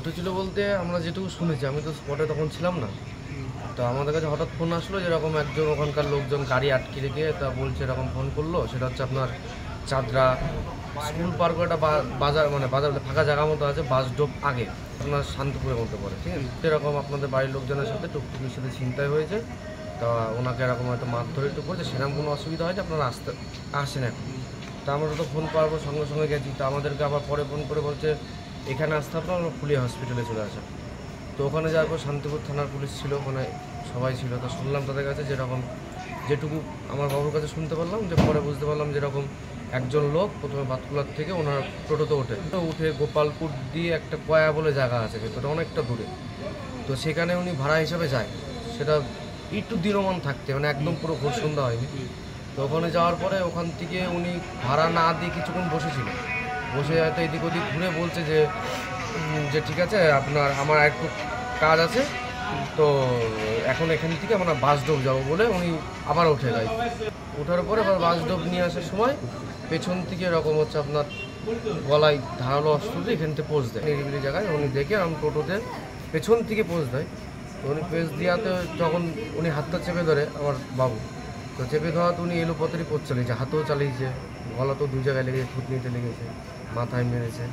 ঘটেছিল বলতে আমরা যেটুকু শুনেছি, আমি তো স্পটে তখন ছিলাম না, তো আমাদের কাছে হঠাৎ ফোন আসলো যেরকম একজন ওখানকার লোকজন গাড়ি আটকে রেখে তা বলছে এরকম ফোন করলো। সেটা হচ্ছে আপনার চাঁদরা স্কুল পার করে একটা বাজার, মানে বাজার ফাঁকা জায়গা মতো আছে, বাস ডোব আগে আপনার শান্তিপুরের মধ্যে পড়ে, ঠিক আছে। সেরকম আপনাদের বাড়ির লোকজনের সাথে টুকটুকির সাথে ছিনতাই হয়েছে, তা ওনাকে এরকম হয়তো মারধরে একটু করেছে, সেরকম কোনো অসুবিধা হয়নি, আপনারা আসেন এখন। তা আমরা তো ফোন পাওয়ার পর সঙ্গে সঙ্গে গেছি, তা আমাদেরকে আবার পরে ফোন করে বলছে এখানে আসতে হবে, আমরা ফুলিয়া হসপিটালে চলে আসা। তো ওখানে যাওয়ার পর শান্তিপুর থানার পুলিশ ছিল, ওখানে সবাই ছিল। তো শুনলাম তাদের কাছে যেরকম, যেটুকু আমার বাবুর কাছে শুনতে পারলাম, যে পরে বুঝতে পারলাম যেরকম একজন লোক প্রথমে বাতকুলার থেকে ওনার টোটোতে উঠে গোপালপুর দিয়ে একটা কয়া বলে জায়গা আছে, ভেতরে অনেকটা দূরে। তো সেখানে উনি ভাড়া হিসাবে যায়, সেটা একটু দিনমান থাকতে, মানে একদম পুরো ভোর সন্ধ্যা হয়নি। তো ওখানে যাওয়ার পরে ওখান থেকে উনি ভাড়া না দিয়ে কিছুক্ষণ বসেছিল, বসে হয়তো এদিক ওদিক ঘুরে বলছে যে ঠিক আছে আপনার আমার একটু কাজ আছে, তো এখন এখান থেকে আমরা বাস ডোব যাবো বলে উনি আবার উঠে যায়। ওঠার পরে আবার বাস ডোব নিয়ে আসার সময় পেছন থেকে এরকম হচ্ছে আপনার গলায় ধারালো অস্ত্র দিয়ে এখান থেকে পোজ দেয় নিরিবিলি জায়গায়। উনি দেখে আমি টোটোতে পেছন থেকে পোজ দেয়, তো উনি পেজ দেওয়াতে যখন উনি হাতটা চেপে ধরে আমার বাবু, তো চেপে ধরাতে উনি এলো পথেরই পোজ চালিয়েছে, হাতেও চালিয়েছে, গলা তো দুই জায়গায় লেগেছে, থুতনিতে লেগেছে, মাথায় মেরেছে।